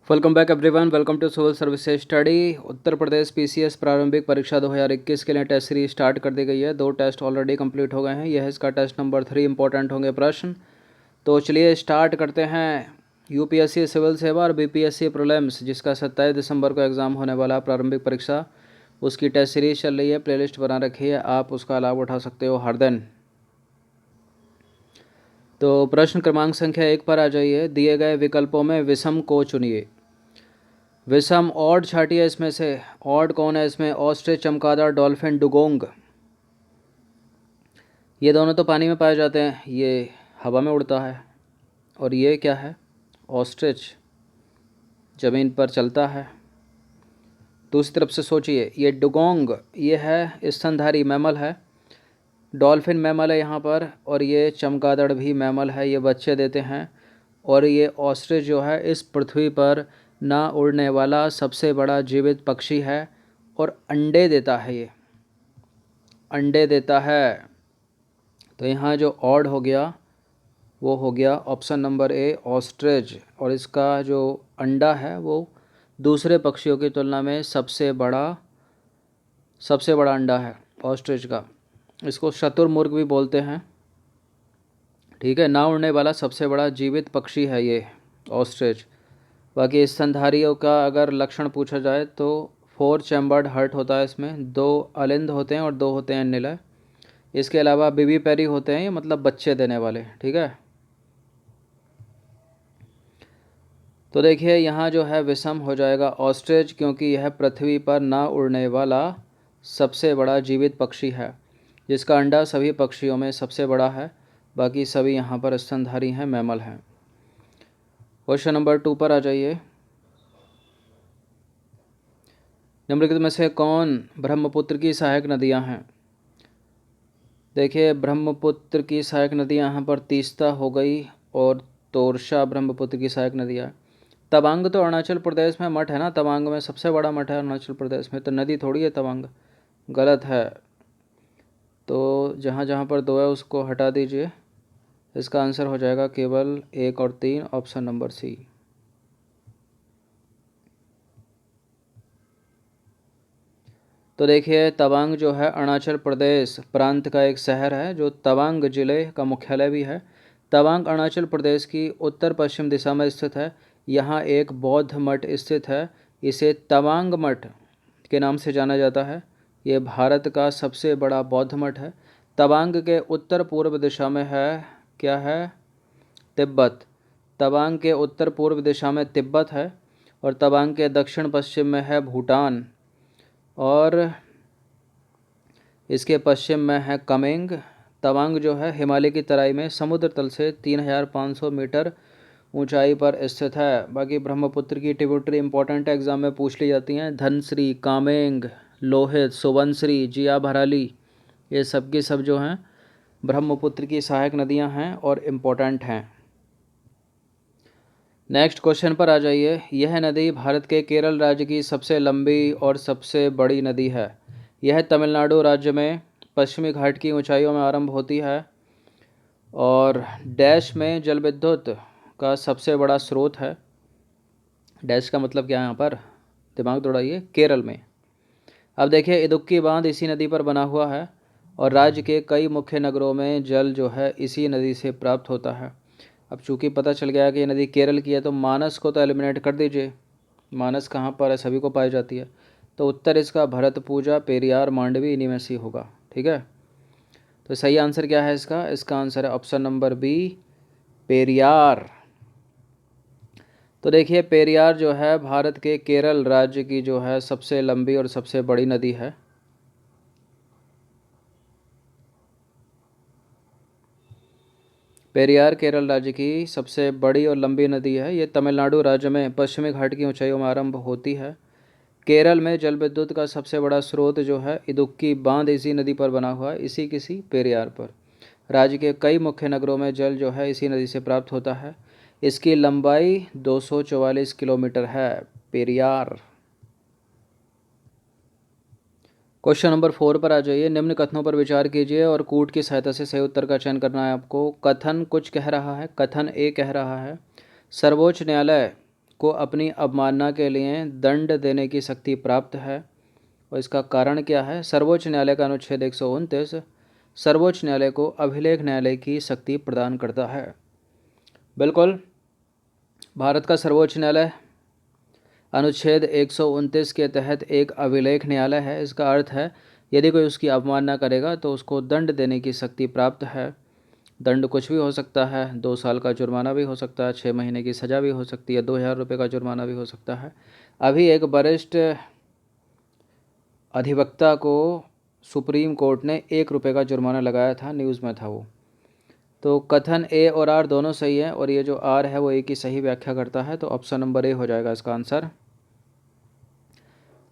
Welcome back everyone. Welcome to civil services study. Uttar Pradesh PCS प्रारंभिक परीक्षा 2021 के लिए टेस्ट सीरीज स्टार्ट कर दी गई है। 2 टेस्ट ऑलरेडी कंप्लीट हो गए हैं। यह इसका टेस्ट नंबर 3 इंपॉर्टेंट होंगे प्रश्न। तो चलिए स्टार्ट करते हैं। यूपीएससी सिविल सेवा और बीपीएससी प्रीलिम्स जिसका 27 दिसंबर को एग्ज़ाम होने वाला प्रारंभिक परीक्षा, उसकी टेस्ट सीरीज चल रही है। प्लेलिस्ट बना रखी है, आप उसका लाभ उठा सकते हो हर दिन। तो प्रश्न क्रमांक संख्या 1 पर आ जाइए। दिए गए विकल्पों में विषम को चुनिए। विषम ऑड छाटी है इसमें से। ऑड कौन है इसमें? ऑस्ट्रिच, चमगादड़, डॉल्फिन, डुगोंग। ये दोनों तो पानी में पाए जाते हैं, ये हवा में उड़ता है। और ये क्या है? ऑस्ट्रिच, ज़मीन पर चलता है। दूसरी तरफ से सोचिए, ये डुगोंग ये है स्तनधारी मैमल है। डॉल्फिन मैमल है यहाँ पर, और ये चमगादड़ भी मैमल है, ये बच्चे देते हैं। और ये ऑस्ट्रिच जो है इस पृथ्वी पर ना उड़ने वाला सबसे बड़ा जीवित पक्षी है और अंडे देता है। ये अंडे देता है। तो यहाँ जो ऑड हो गया वो हो गया ऑप्शन नंबर ए ऑस्ट्रिच। और इसका जो अंडा है वो दूसरे पक्षियों की तुलना में सबसे बड़ा अंडा है ऑस्ट्रिच का। इसको शतुरमुर्ग भी बोलते हैं। ठीक है, ना उड़ने वाला सबसे बड़ा जीवित पक्षी है ये ऑस्ट्रिच। बाकी स्तनधारियों का अगर लक्षण पूछा जाए तो 4 चैम्बर्ड हार्ट होता है इसमें, 2 अलिंद होते हैं और 2 होते हैं निलय। इसके अलावा बेबी पेरी होते हैं, ये मतलब बच्चे देने वाले। ठीक है, तो देखिए यहाँ जो है विषम हो जाएगा ऑस्ट्रिच, क्योंकि यह पृथ्वी पर ना उड़ने वाला सबसे बड़ा जीवित पक्षी है, जिसका अंडा सभी पक्षियों में सबसे बड़ा है। बाकी सभी यहाँ पर स्तनधारी हैं, मैमल हैं। क्वेश्चन नंबर 2 पर आ जाइए। निम्नलिखित में से कौन ब्रह्मपुत्र की सहायक नदियाँ हैं? देखिए ब्रह्मपुत्र की सहायक नदियाँ यहाँ पर तीस्ता हो गई और तोरशा ब्रह्मपुत्र की सहायक नदियाँ। तवांग तो अरुणाचल प्रदेश में मठ है ना, तवांग में सबसे बड़ा मठ है अरुणाचल प्रदेश में, तो नदी थोड़ी है तवांग। गलत है। तो जहाँ जहाँ पर 2 है उसको हटा दीजिए। इसका आंसर हो जाएगा केवल 1 और 3, ऑप्शन नंबर सी। तो देखिए तवांग जो है अरुणाचल प्रदेश प्रांत का एक शहर है, जो तवांग जिले का मुख्यालय भी है। तवांग अरुणाचल प्रदेश की उत्तर पश्चिम दिशा में स्थित है। यहाँ एक बौद्ध मठ स्थित है, इसे तवांग मठ के नाम से जाना जाता है। ये भारत का सबसे बड़ा बौद्ध मठ है। तवांग के उत्तर पूर्व दिशा में है, क्या है? तिब्बत। तवांग के उत्तर पूर्व दिशा में तिब्बत है और तवांग के दक्षिण पश्चिम में है भूटान, और इसके पश्चिम में है कमेंग। तवांग जो है हिमालय की तराई में समुद्र तल से 3500 मीटर ऊंचाई पर स्थित है। बाकी ब्रह्मपुत्र की ट्रिब्यूटरी इंपॉर्टेंट एग्जाम में पूछ ली जाती हैं। धनश्री, कामेंग, लोहित, सुबनश्री, जिया भराली, ये सब की सब जो हैं ब्रह्मपुत्र की सहायक नदियां हैं और इम्पोर्टेंट हैं। नेक्स्ट क्वेश्चन पर आ जाइए। यह नदी भारत के केरल राज्य की सबसे लंबी और सबसे बड़ी नदी है। यह तमिलनाडु राज्य में पश्चिमी घाट की ऊंचाइयों में आरंभ होती है और डैश में जल विद्युत का सबसे बड़ा स्रोत है। डैश का मतलब क्या है यहाँ पर? दिमाग दौड़ाइए। केरल में। अब देखिए इदुक्की बांध इसी नदी पर बना हुआ है और राज्य के कई मुख्य नगरों में जल जो है इसी नदी से प्राप्त होता है। अब चूँकि पता चल गया कि ये नदी केरल की है तो मानस को तो एलिमिनेट कर दीजिए। मानस कहाँ पर है? सभी को पाई जाती है। तो उत्तर इसका भरतपूजा, पेरियार, मांडवी, इन्हीं में से होगा। ठीक है, तो सही आंसर क्या है इसका? इसका आंसर है ऑप्शन नंबर बी, पेरियार। तो देखिए पेरियार जो है भारत के केरल राज्य की जो है सबसे लंबी और सबसे बड़ी नदी है। पेरियार केरल राज्य की सबसे बड़ी और लंबी नदी है। ये तमिलनाडु राज्य में पश्चिमी घाट की ऊंचाइयों में आरंभ होती है। केरल में जल विद्युत का सबसे बड़ा स्रोत जो है इदुक्की बांध इसी नदी पर बना हुआ है, इसी किसी पेरियार पर। राज्य के कई मुख्य नगरों में जल जो है इसी नदी से प्राप्त होता है। इसकी लंबाई 244 किलोमीटर है, पेरियार। क्वेश्चन नंबर 4 पर आ जाइए। निम्न कथनों पर विचार कीजिए और कूट की सहायता से सही उत्तर का चयन करना है आपको। कथन कुछ कह रहा है। कथन ए कह रहा है सर्वोच्च न्यायालय को अपनी अवमानना के लिए दंड देने की शक्ति प्राप्त है। और इसका कारण क्या है? सर्वोच्च न्यायालय का अनुच्छेद 129 सर्वोच्च न्यायालय को अभिलेख न्यायालय की शक्ति प्रदान करता है। बिल्कुल, भारत का सर्वोच्च न्यायालय अनुच्छेद 129 के तहत एक अभिलेख न्यायालय है। इसका अर्थ है यदि कोई उसकी अवमानना करेगा तो उसको दंड देने की शक्ति प्राप्त है। दंड कुछ भी हो सकता है, 2 साल का जुर्माना भी हो सकता है, 6 महीने की सज़ा भी हो सकती है, 2000 रुपये का जुर्माना भी हो सकता है। अभी एक वरिष्ठ अधिवक्ता को सुप्रीम कोर्ट ने 1 रुपये का जुर्माना लगाया था, न्यूज़ में था वो। तो कथन ए और आर दोनों सही है और ये जो आर है वो ए की सही व्याख्या करता है, तो ऑप्शन नंबर ए हो जाएगा इसका आंसर।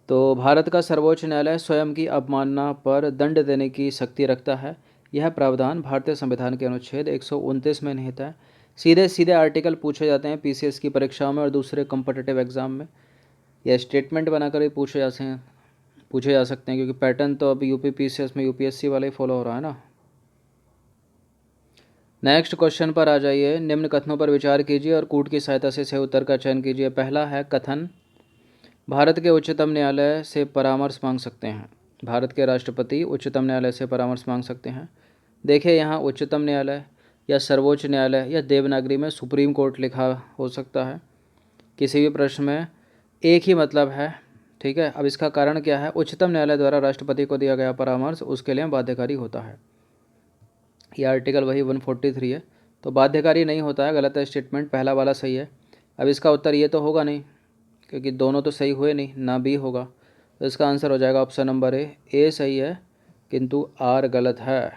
तो भारत का सर्वोच्च न्यायालय स्वयं की अवमानना पर दंड देने की शक्ति रखता है। यह प्रावधान भारतीय संविधान के अनुच्छेद 129 में निहित है। सीधे सीधे आर्टिकल पूछे जाते हैं पीसीएस की परीक्षाओं में और दूसरे कॉम्पिटिटिव एग्जाम में। यह स्टेटमेंट बनाकर भी पूछे जा सकते हैं क्योंकि पैटर्न तो अब यूपी पीसीएस में यूपीएससी वाला ही फॉलो हो रहा है ना। नेक्स्ट क्वेश्चन पर आ जाइए। निम्न कथनों पर विचार कीजिए और कूट की सहायता से सही उत्तर का चयन कीजिए। पहला है कथन, भारत के उच्चतम न्यायालय से परामर्श मांग सकते हैं। भारत के राष्ट्रपति उच्चतम न्यायालय से परामर्श मांग सकते हैं। देखिए यहाँ उच्चतम न्यायालय या सर्वोच्च न्यायालय या देवनागरी में सुप्रीम कोर्ट लिखा हो सकता है। किसी भी प्रश्न में एक ही मतलब है, ठीक है। अब इसका कारण क्या है? उच्चतम न्यायालय द्वारा राष्ट्रपति को दिया गया परामर्श उसके लिए बाध्यकारी होता है। यह आर्टिकल वही 143 है, तो बाध्यकारी नहीं होता है। गलत है स्टेटमेंट, पहला वाला सही है। अब इसका उत्तर ये तो होगा नहीं क्योंकि दोनों तो सही हुए नहीं, ना बी होगा। तो इसका आंसर हो जाएगा ऑप्शन नंबर ए सही है किंतु आर गलत है।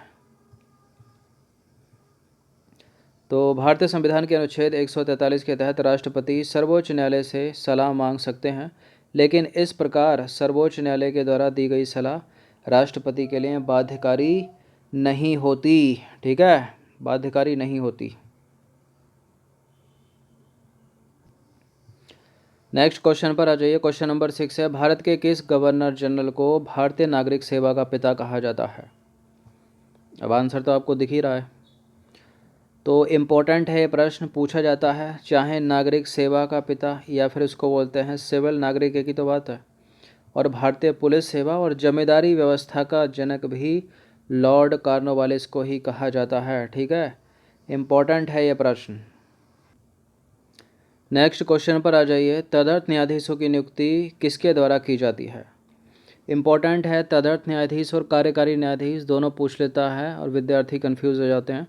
तो भारतीय संविधान के अनुच्छेद 143 के तहत राष्ट्रपति सर्वोच्च न्यायालय से सलाह मांग सकते हैं, लेकिन इस प्रकार सर्वोच्च न्यायालय के द्वारा दी गई सलाह राष्ट्रपति के लिए बाध्यकारी नहीं होती, ठीक है, बाध्यकारी नहीं होती। नेक्स्ट क्वेश्चन पर आ जाइए। क्वेश्चन नंबर 6 है, भारत के किस गवर्नर जनरल को भारतीय नागरिक सेवा का पिता कहा जाता है? अब आंसर तो आपको दिख ही रहा है। तो इम्पोर्टेंट है ये प्रश्न, पूछा जाता है चाहे नागरिक सेवा का पिता या फिर इसको बोलते हैं सिविल नागरिक की तो बात है। और भारतीय पुलिस सेवा और जमींदारी व्यवस्था का जनक भी लॉर्ड कॉर्नवालिस को ही कहा जाता है, ठीक है। इम्पोर्टेंट है ये प्रश्न। नेक्स्ट क्वेश्चन पर आ जाइए। तदर्थ न्यायाधीशों की नियुक्ति किसके द्वारा की जाती है? इम्पोर्टेंट है, तदर्थ न्यायाधीश और कार्यकारी न्यायाधीश दोनों पूछ लेता है और विद्यार्थी कंफ्यूज हो जाते हैं।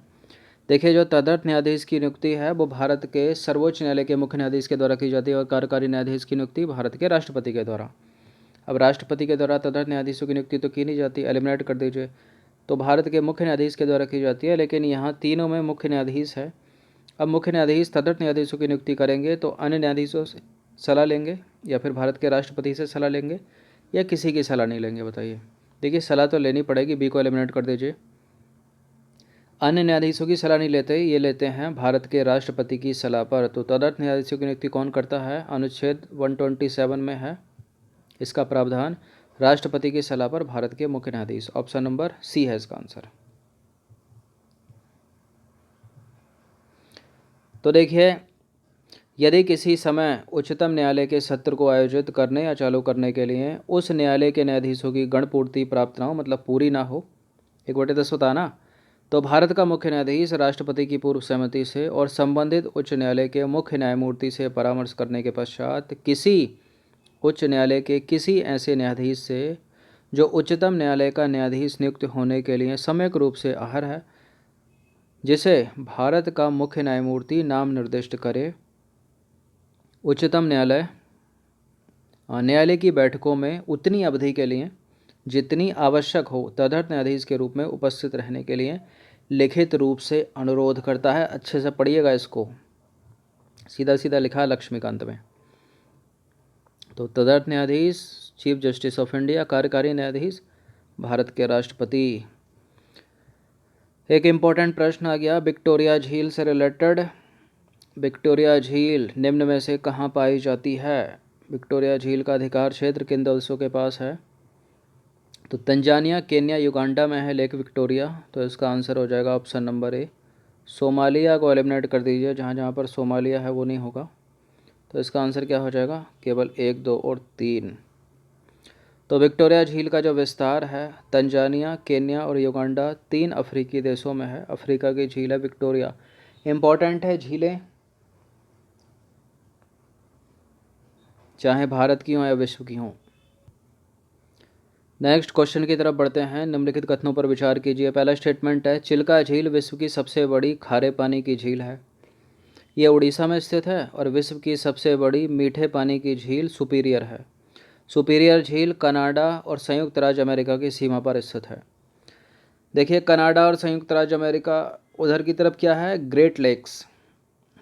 देखिए जो तदर्थ न्यायाधीश की नियुक्ति है वो भारत के सर्वोच्च न्यायालय के मुख्य न्यायाधीश के द्वारा की जाती है और कार्यकारी न्यायाधीश की नियुक्ति भारत के राष्ट्रपति के द्वारा। अब राष्ट्रपति के द्वारा तदर्थ न्यायाधीशों की नियुक्ति तो की नहीं जाती, एलिमिनेट कर दीजिए। तो भारत के मुख्य न्यायाधीश के द्वारा की जाती है, लेकिन यहाँ तीनों में मुख्य न्यायाधीश है। अब मुख्य न्यायाधीश तदर्थ न्यायाधीशों की नियुक्ति करेंगे तो अन्य न्यायाधीशों से सलाह लेंगे या फिर भारत के राष्ट्रपति से सलाह लेंगे या किसी की सलाह नहीं लेंगे? बताइए। देखिए सलाह तो लेनी पड़ेगी, बी को एलिमिनेट कर दीजिए। अन्य न्यायाधीशों की सलाह नहीं लेते, ये लेते हैं भारत के राष्ट्रपति की सलाह पर। तो तदर्थ न्यायाधीशों की नियुक्ति कौन करता है? अनुच्छेद 127 में है इसका प्रावधान, राष्ट्रपति की सलाह पर भारत के मुख्य न्यायाधीश। ऑप्शन नंबर सी है इसका आंसर। तो देखिए यदि किसी समय उच्चतम न्यायालय के सत्र को आयोजित करने या चालू करने के लिए उस न्यायालय के न्यायाधीशों की गणपूर्ति प्राप्त ना हो, मतलब पूरी ना हो, 1/10 होता है ना, तो भारत का मुख्य न्यायाधीश राष्ट्रपति की पूर्व सहमति से और संबंधित उच्च न्यायालय के मुख्य न्यायमूर्ति से परामर्श करने के पश्चात किसी उच्च न्यायालय के किसी ऐसे न्यायाधीश से जो उच्चतम न्यायालय का न्यायाधीश नियुक्त होने के लिए सम्यक रूप से अहर है, जिसे भारत का मुख्य न्यायमूर्ति नाम निर्दिष्ट करे, उच्चतम न्यायालय की बैठकों में उतनी अवधि के लिए जितनी आवश्यक हो तदर्थ न्यायाधीश के रूप में उपस्थित रहने के लिए लिखित रूप से अनुरोध करता है। अच्छे से पढ़िएगा इसको, सीधा सीधा लिखा है लक्ष्मीकांत में। तो तदर्थ न्यायाधीश चीफ जस्टिस ऑफ इंडिया, कार्यकारी न्यायाधीश भारत के राष्ट्रपति। एक इम्पॉर्टेंट प्रश्न आ गया विक्टोरिया झील से रिलेटेड। विक्टोरिया झील निम्न में से कहाँ पाई जाती है? विक्टोरिया झील का अधिकार क्षेत्र किन देशों के पास है? तो तंजानिया, केन्या, युगांडा में है लेक विक्टोरिया। तो इसका आंसर हो जाएगा ऑप्शन नंबर ए। सोमालिया को एलिमिनेट कर दीजिए, जहाँ जहाँ पर सोमालिया है वो नहीं होगा। तो इसका आंसर क्या हो जाएगा? केवल 1, 2 और 3। तो विक्टोरिया झील का जो विस्तार है तंजानिया, केन्या और युगांडा 3 अफ्रीकी देशों में है। अफ्रीका की झील है विक्टोरिया। इम्पॉर्टेंट है झीलें, चाहे भारत की हों या विश्व की हों। नेक्स्ट क्वेश्चन की तरफ बढ़ते हैं। निम्नलिखित कथनों पर विचार कीजिए। पहला स्टेटमेंट है, चिल्का झील विश्व की सबसे बड़ी खारे पानी की झील है। ये उड़ीसा में स्थित है और विश्व की सबसे बड़ी मीठे पानी की झील सुपीरियर है। सुपीरियर झील कनाडा और संयुक्त राज्य अमेरिका की सीमा पर स्थित है। देखिए, कनाडा और संयुक्त राज्य अमेरिका, उधर की तरफ क्या है? Great lakes.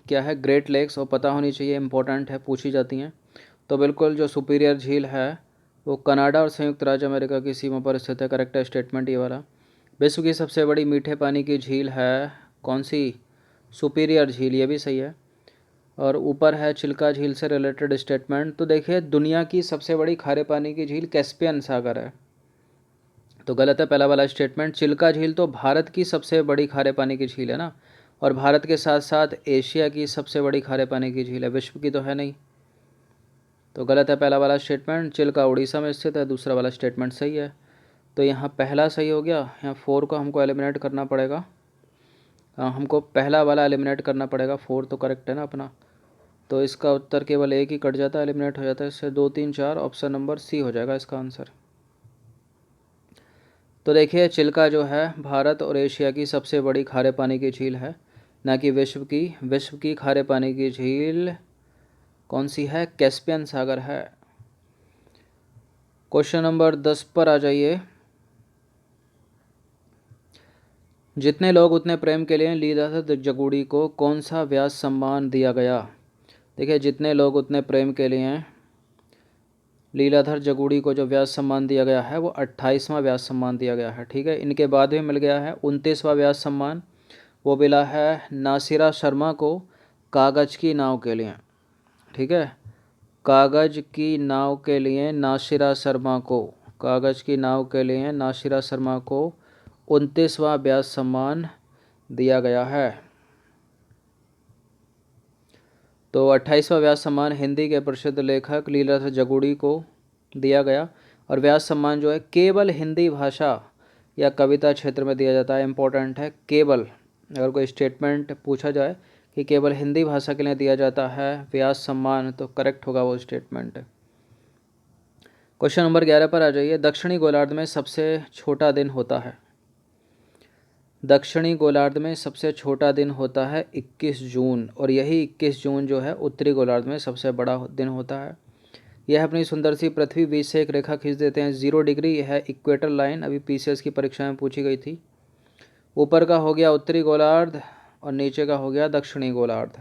क्या है? Great lakes. और पता होनी चाहिए, इंपॉर्टेंट है, पूछी जाती हैं। तो बिल्कुल जो सुपीरियर झील है वो कनाडा और संयुक्त राज्य अमेरिका की सीमा पर स्थित है। करेक्ट है स्टेटमेंट ये वाला। विश्व की सबसे बड़ी मीठे पानी की झील है कौन सी? सुपीरियर झील, ये भी सही है। और ऊपर है चिल्का झील से रिलेटेड स्टेटमेंट। तो देखिए, दुनिया की सबसे बड़ी खारे पानी की झील कैस्पियन सागर है, तो गलत है पहला वाला स्टेटमेंट। चिल्का झील तो भारत की सबसे बड़ी खारे पानी की झील है ना, और भारत के साथ साथ एशिया की सबसे बड़ी खारे पानी की झील है, विश्व की तो है नहीं। तो गलत है पहला वाला स्टेटमेंट। चिल्का उड़ीसा में स्थित है, दूसरा वाला स्टेटमेंट सही है। तो यहाँ पहला सही हो गया। यहाँ 4 को हमको एलिमिनेट करना पड़ेगा। हमको पहला वाला एलिमिनेट करना पड़ेगा, 4 तो करेक्ट है ना अपना। तो इसका उत्तर केवल एक ही कट जाता है, एलिमिनेट हो जाता है। इससे 2, 3, 4 ऑप्शन नंबर सी हो जाएगा इसका आंसर। तो देखिए, चिल्का जो है भारत और एशिया की सबसे बड़ी खारे पानी की झील है, ना कि विश्व की। विश्व की खारे पानी की झील कौन सी है? कैस्पियन सागर है। क्वेश्चन नंबर 10 पर आ जाइए। जितने लोग उतने प्रेम के लिए लीलाधर जगुड़ी को कौन सा व्यास सम्मान दिया गया? देखिए, जितने लोग उतने प्रेम के लिए लीलाधर जगुड़ी को जो व्यास सम्मान दिया गया है वो 28वां व्यास सम्मान दिया गया है। ठीक है, इनके बाद भी मिल गया है 29वां व्यास सम्मान। वो मिला है नासिरा शर्मा को कागज की नाव के लिए। ठीक है, कागज की नाव के लिए नासिरा शर्मा को, कागज की नाव के लिए नासिरा शर्मा को 29वां व्यास सम्मान दिया गया है। तो 28वां व्यास सम्मान हिंदी के प्रसिद्ध लेखक लीलाधर जगुड़ी को दिया गया। और व्यास सम्मान जो है केवल हिंदी भाषा या कविता क्षेत्र में दिया जाता है। इम्पोर्टेंट है, केवल। अगर कोई स्टेटमेंट पूछा जाए कि केवल हिंदी भाषा के लिए दिया जाता है व्यास सम्मान, तो करेक्ट होगा वो स्टेटमेंट। क्वेश्चन नंबर 11 पर आ जाइए। दक्षिणी गोलार्ध में सबसे छोटा दिन होता है। दक्षिणी गोलार्ध में सबसे छोटा दिन होता है 21 जून, और यही 21 जून जो है उत्तरी गोलार्ध में सबसे बड़ा दिन होता है। यह अपनी सुंदर सी पृथ्वी बीच से एक रेखा खींच देते हैं 0 डिग्री, यह इक्वेटर लाइन, अभी पीसीएस की परीक्षा में पूछी गई थी। ऊपर का हो गया उत्तरी गोलार्ध और नीचे का हो गया दक्षिणी गोलार्ध।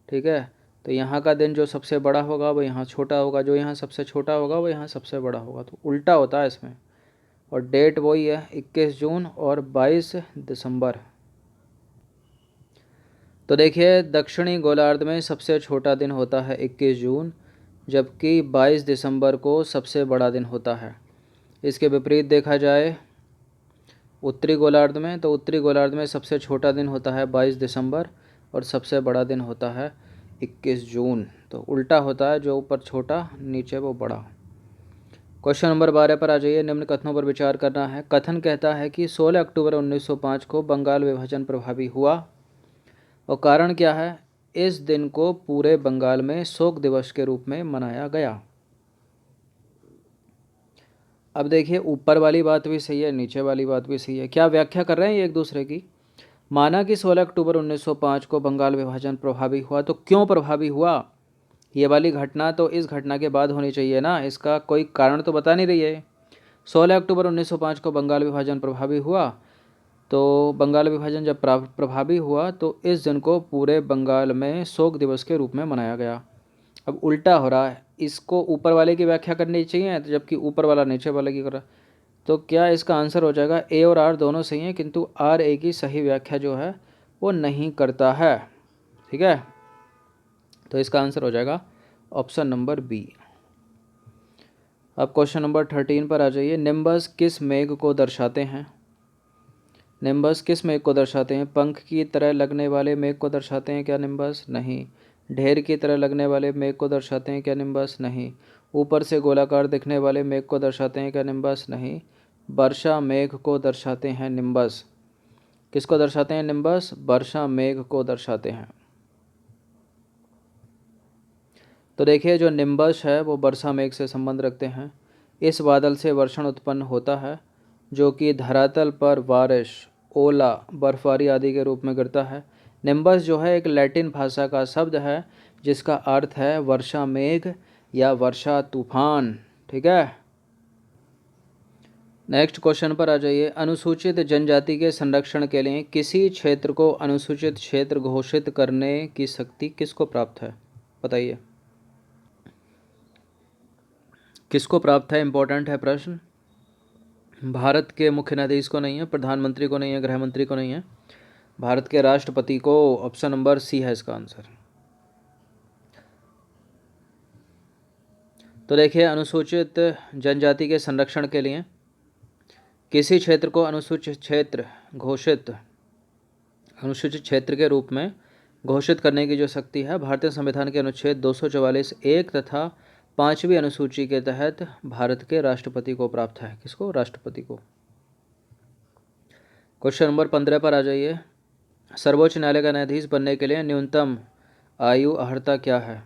ठीक है, तो यहाँ का दिन जो सबसे बड़ा होगा वो यहाँ छोटा होगा, जो यहाँ सबसे छोटा होगा वो यहाँ सबसे बड़ा होगा, तो उल्टा होता है इसमें। और डेट वही है 21 जून और 22 दिसंबर। तो देखिए, दक्षिणी गोलार्ध में सबसे छोटा दिन होता है 21 जून, जबकि 22 दिसंबर को सबसे बड़ा दिन होता है। इसके विपरीत देखा जाए उत्तरी गोलार्ध में, तो उत्तरी गोलार्ध में सबसे छोटा दिन होता है 22 दिसंबर और सबसे बड़ा दिन होता है 21 जून। तो उल्टा होता है, जो ऊपर छोटा नीचे वो बड़ा। क्वेश्चन नंबर 12 पर आ जाइए। निम्न कथनों पर विचार करना है। कथन कहता है कि 16 अक्टूबर 1905 को बंगाल विभाजन प्रभावी हुआ, और कारण क्या है? इस दिन को पूरे बंगाल में शोक दिवस के रूप में मनाया गया। अब देखिए, ऊपर वाली बात भी सही है, नीचे वाली बात भी सही है। क्या व्याख्या कर रहे हैं ये एक दूसरे की? माना कि 16 अक्टूबर 1905 को बंगाल विभाजन प्रभावी हुआ, तो क्यों प्रभावी हुआ? ये वाली घटना तो इस घटना के बाद होनी चाहिए ना, इसका कोई कारण तो बता नहीं रही है। 16 अक्टूबर 1905 को बंगाल विभाजन प्रभावी हुआ, तो बंगाल विभाजन जब प्रभावी हुआ तो इस दिन को पूरे बंगाल में शोक दिवस के रूप में मनाया गया। अब उल्टा हो रहा है, इसको ऊपर वाले की व्याख्या करनी चाहिए, तो जबकि ऊपर वाला नीचे वाले की कर रहा है। तो क्या इसका आंसर हो जाएगा? ए और आर दोनों सही हैं, किंतु आर ए की सही व्याख्या जो है वो नहीं करता है। ठीक है, तो इसका आंसर हो जाएगा ऑप्शन नंबर बी। अब क्वेश्चन नंबर 13 पर आ जाइए। निम्बस किस मेघ को दर्शाते हैं? निम्बस किस मेघ को दर्शाते हैं? पंख की तरह लगने वाले मेघ को दर्शाते हैं क्या निम्बस? नहीं, ढेर की तरह लगने वाले मेघ को दर्शाते हैं क्या निम्बस? नहीं। ऊपर से गोलाकार दिखने वाले मेघ को दर्शाते हैं क्या निम्बस? नहीं। वर्षा मेघ को दर्शाते हैं निम्बस। किसको दर्शाते हैं निम्बस? वर्षा मेघ को दर्शाते हैं। तो देखिए जो निम्बस है वो वर्षा मेघ से संबंध रखते हैं। इस बादल से वर्षण उत्पन्न होता है जो कि धरातल पर बारिश, ओला, बर्फबारी आदि के रूप में गिरता है। निम्बस जो है एक लैटिन भाषा का शब्द है जिसका अर्थ है वर्षा मेघ या वर्षा तूफान। ठीक है, नेक्स्ट क्वेश्चन पर आ जाइए। अनुसूचित जनजाति के संरक्षण के लिए किसी क्षेत्र को अनुसूचित क्षेत्र घोषित करने की शक्ति किसको प्राप्त है? बताइए किसको प्राप्त है? इंपॉर्टेंट है प्रश्न। भारत के मुख्य न्यायाधीश को नहीं है, प्रधानमंत्री को नहीं है, गृह मंत्री को नहीं है, भारत के राष्ट्रपति को। ऑप्शन नंबर सी है इसका आंसर। तो देखिए अनुसूचित जनजाति के संरक्षण के लिए किसी क्षेत्र को अनुसूचित क्षेत्र के रूप में घोषित करने की जो शक्ति है भारतीय संविधान के अनुच्छेद 244(1) तथा 5वीं अनुसूची के तहत भारत के राष्ट्रपति को प्राप्त है। किसको? राष्ट्रपति को। क्वेश्चन नंबर 15 पर आ जाइए। सर्वोच्च न्यायालय का न्यायाधीश बनने के लिए न्यूनतम आयु अर्हता क्या है?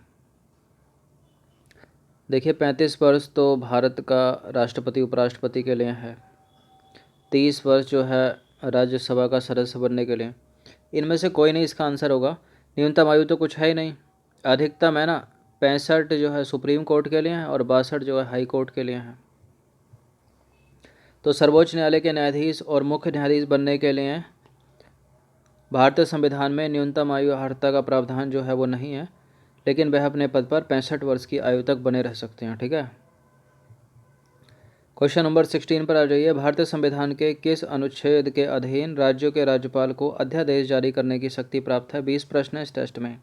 देखिए 35 वर्ष तो भारत का राष्ट्रपति उपराष्ट्रपति के लिए है, 30 वर्ष जो है राज्यसभा का सदस्य बनने के लिए। इनमें से कोई नहीं इसका आंसर होगा। न्यूनतम आयु तो कुछ है ही नहीं। अधिकतम है ना 65 जो है सुप्रीम कोर्ट के लिए है और 62 जो है हाई कोर्ट के लिए है। तो सर्वोच्च न्यायालय के न्यायाधीश और मुख्य न्यायाधीश बनने के लिए भारतीय संविधान में न्यूनतम आयु अर्हता का प्रावधान जो है वो नहीं है, लेकिन वह अपने पद पर 65 वर्ष की आयु तक बने रह सकते हैं। ठीक है, क्वेश्चन नंबर 16 पर आ जाइए। भारतीय संविधान के किस अनुच्छेद के अधीन राज्यों के राज्यपाल को अध्यादेश जारी करने की शक्ति प्राप्त है? 20 प्रश्न है इस टेस्ट में।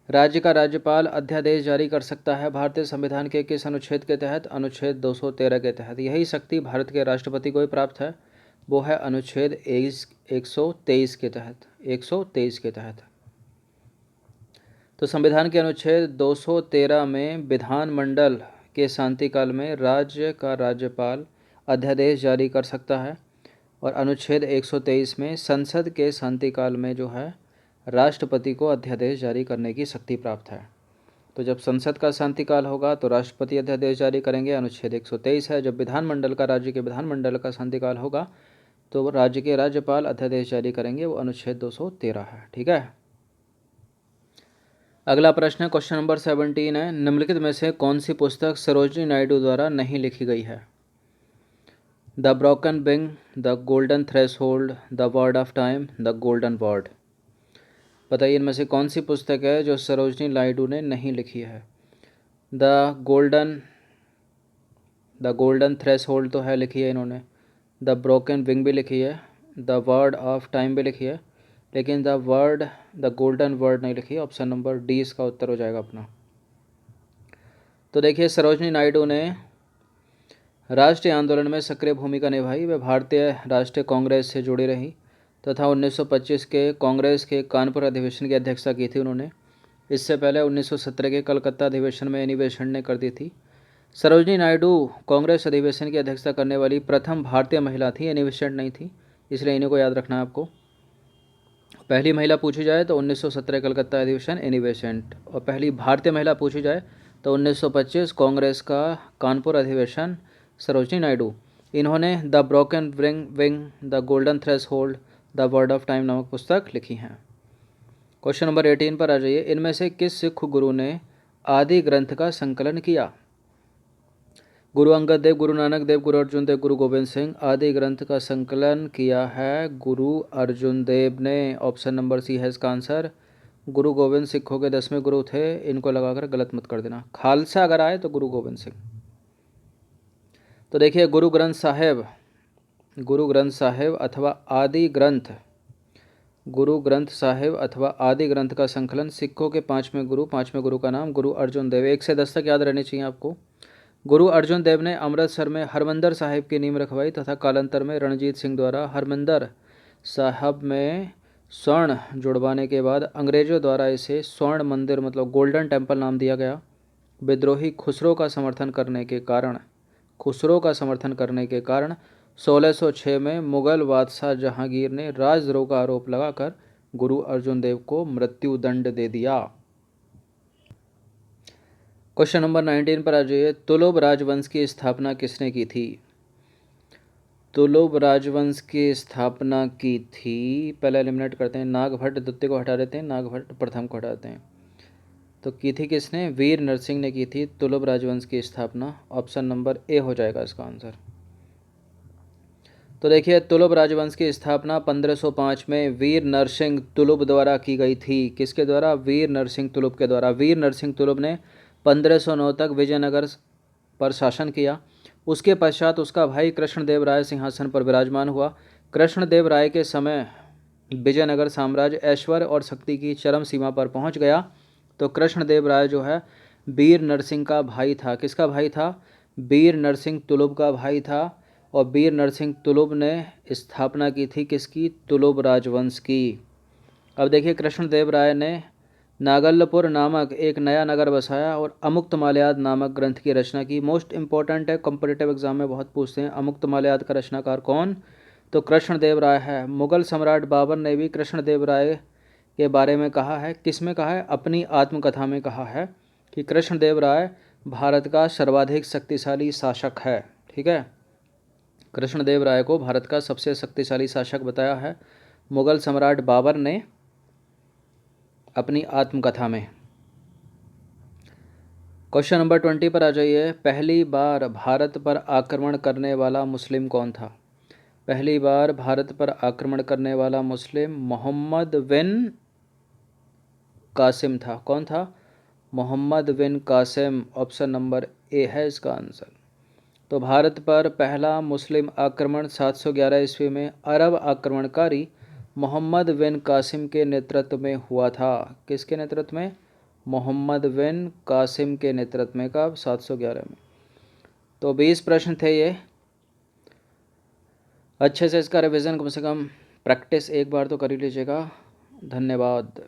राज्य का राज्यपाल अध्यादेश जारी कर सकता है भारतीय संविधान के किस अनुच्छेद के तहत? अनुच्छेद 213 के तहत। यही शक्ति भारत के राष्ट्रपति को ही प्राप्त है, वो है अनुच्छेद 123 के तहत। 123 के तहत। तो संविधान के अनुच्छेद 213 में विधानमंडल के शांतिकाल में राज्य का राज्यपाल अध्यादेश जारी कर सकता है और अनुच्छेद 123 में संसद के शांतिकाल में जो है राष्ट्रपति को अध्यादेश जारी करने की शक्ति प्राप्त है। तो जब संसद का शांतिकाल होगा तो राष्ट्रपति अध्यादेश जारी करेंगे, अनुच्छेद 123 है। जब विधानमंडल का राज्य के विधानमंडल का शांतिकाल होगा तो राज्य के राज्यपाल अध्यादेश जारी करेंगे, वो अनुच्छेद 213 है। ठीक है, अगला प्रश्न है क्वेश्चन नंबर 17 है। निम्नलिखित में से कौन सी पुस्तक सरोजिनी नायडू द्वारा नहीं लिखी गई है? The broken wing, the golden threshold, the word of time, the golden word. बताइए इनमें से कौन सी पुस्तक है जो सरोजिनी नायडू ने नहीं लिखी है? द गोल्डन थ्रेशोल्ड तो है, लिखी है इन्होंने। द ब्रोकन विंग भी लिखी है, द वर्ड ऑफ टाइम भी लिखी है, लेकिन द गोल्डन वर्ड नहीं लिखी। ऑप्शन नंबर डी इसका उत्तर हो जाएगा अपना। तो देखिए सरोजिनी नायडू ने राष्ट्रीय आंदोलन में सक्रिय भूमिका निभाई। वे भारतीय राष्ट्रीय कांग्रेस से जुड़ी रही तथा 1925 के कांग्रेस के कानपुर अधिवेशन की अध्यक्षता की थी उन्होंने। इससे पहले 1917 के कलकत्ता अधिवेशन में एनी बेसेंट ने कर दी थी। सरोजिनी नायडू कांग्रेस अधिवेशन की अध्यक्षता करने वाली प्रथम भारतीय महिला थी, एनी बेसेंट नहीं थी, इसलिए इन्हीं को याद रखना है आपको। पहली महिला पूछी जाए तो 1917 कलकत्ता अधिवेशन एनी बेसेंट, और पहली भारतीय महिला पूछी जाए तो 1925 कांग्रेस का कानपुर अधिवेशन सरोजिनी नायडू। इन्होंने the broken wing, the golden threshold, the word of time नामक पुस्तक लिखी हैं। क्वेश्चन नंबर 18 पर आ जाइए। इनमें से किस सिख गुरु ने आदि ग्रंथ का संकलन किया? गुरु अंगद देव, गुरु नानक देव, गुरु अर्जुन देव, गुरु गोविंद सिंह। आदि ग्रंथ का संकलन किया है गुरु अर्जुन देव ने। ऑप्शन नंबर सी है इसका आंसर। गुरु गोविंद सिखों के 10वें गुरु थे, इनको लगाकर गलत मत कर देना। खालसा अगर आए तो गुरु गोविंद सिंह। तो देखिए गुरु ग्रंथ साहेब अथवा आदि ग्रंथ, गुरु ग्रंथ साहिब अथवा आदि ग्रंथ का संकलन सिखों के पांचवें गुरु का नाम गुरु अर्जुन देव। 1 से 10 तक याद रहनी चाहिए आपको। गुरु अर्जुन देव ने अमृतसर में हरमंदर साहिब की नींव रखवाई तथा कालांतर में रणजीत सिंह द्वारा हरमंदर साहब में स्वर्ण जुड़वाने के बाद अंग्रेजों द्वारा इसे स्वर्ण मंदिर मतलब गोल्डन टेम्पल नाम दिया गया। विद्रोही खुसरो का समर्थन करने के कारण 1606 में मुगल बादशाह जहांगीर ने राजद्रोह का आरोप लगाकर गुरु अर्जुन देव को मृत्यु दंड दे दिया। क्वेश्चन नंबर 19 पर आ जाइए। तुलुब राजवंश की स्थापना किसने की थी? तुलुब राजवंश की स्थापना की थी, पहले एलिमिनेट करते हैं, नागभट्ट द्वितीय को हटा देते हैं, नागभट्ट प्रथम को हटाते हैं। तो की थी किसने? वीर नरसिंह ने की थी तुलुब राजवंश की स्थापना। ऑप्शन नंबर ए हो जाएगा इसका आंसर। तो देखिए, तुलुब राजवंश की स्थापना 1505 में वीर नरसिंह तुलुब द्वारा की गई थी। किसके द्वारा? वीर नरसिंह तुलुब के द्वारा। वीर नरसिंह तुलुब ने 1509 तक विजयनगर पर शासन किया। उसके पश्चात उसका भाई कृष्णदेव राय सिंहासन पर विराजमान हुआ। कृष्णदेव राय के समय विजयनगर साम्राज्य ऐश्वर्य और शक्ति की चरम सीमा पर पहुंच गया। तो कृष्णदेव राय जो है वीर नरसिंह का भाई था। किसका भाई था? वीर नरसिंह तुलुब का भाई था। और वीर नरसिंह तुलुब ने स्थापना की थी किसकी? तुलुब राजवंश की। अब देखिए, कृष्णदेव राय ने नागल्लपुर नामक एक नया नगर बसाया और अमुक्त माल्याद नामक ग्रंथ की रचना की। मोस्ट इंपॉर्टेंट है, कॉम्पिटिटिव एग्जाम में बहुत पूछते हैं। अमुक्त माल्याद का रचनाकार कौन? तो कृष्णदेव राय है। मुगल सम्राट बाबर ने भी कृष्णदेव राय के बारे में कहा है। किस में कहा है? अपनी आत्मकथा में कहा है कि कृष्णदेव राय भारत का सर्वाधिक शक्तिशाली शासक है। ठीक है, कृष्णदेव राय को भारत का सबसे शक्तिशाली शासक बताया है मुगल सम्राट बाबर ने अपनी आत्मकथा में। क्वेश्चन नंबर 20 पर आ जाइए। पहली बार भारत पर आक्रमण करने वाला मुस्लिम कौन था? पहली बार भारत पर आक्रमण करने वाला मुस्लिम मोहम्मद बिन कासिम था। कौन था? मोहम्मद बिन कासिम। ऑप्शन नंबर ए है इसका आंसर। तो भारत पर पहला मुस्लिम आक्रमण 711 ईस्वी में अरब आक्रमणकारी मोहम्मद बिन कासिम के नेतृत्व में हुआ था। किसके नेतृत्व में? मोहम्मद बिन कासिम के नेतृत्व में। कब? 711 में। तो 20 प्रश्न थे ये। अच्छे से इसका रिवीजन कम से कम प्रैक्टिस एक बार तो कर ही लीजिएगा। धन्यवाद।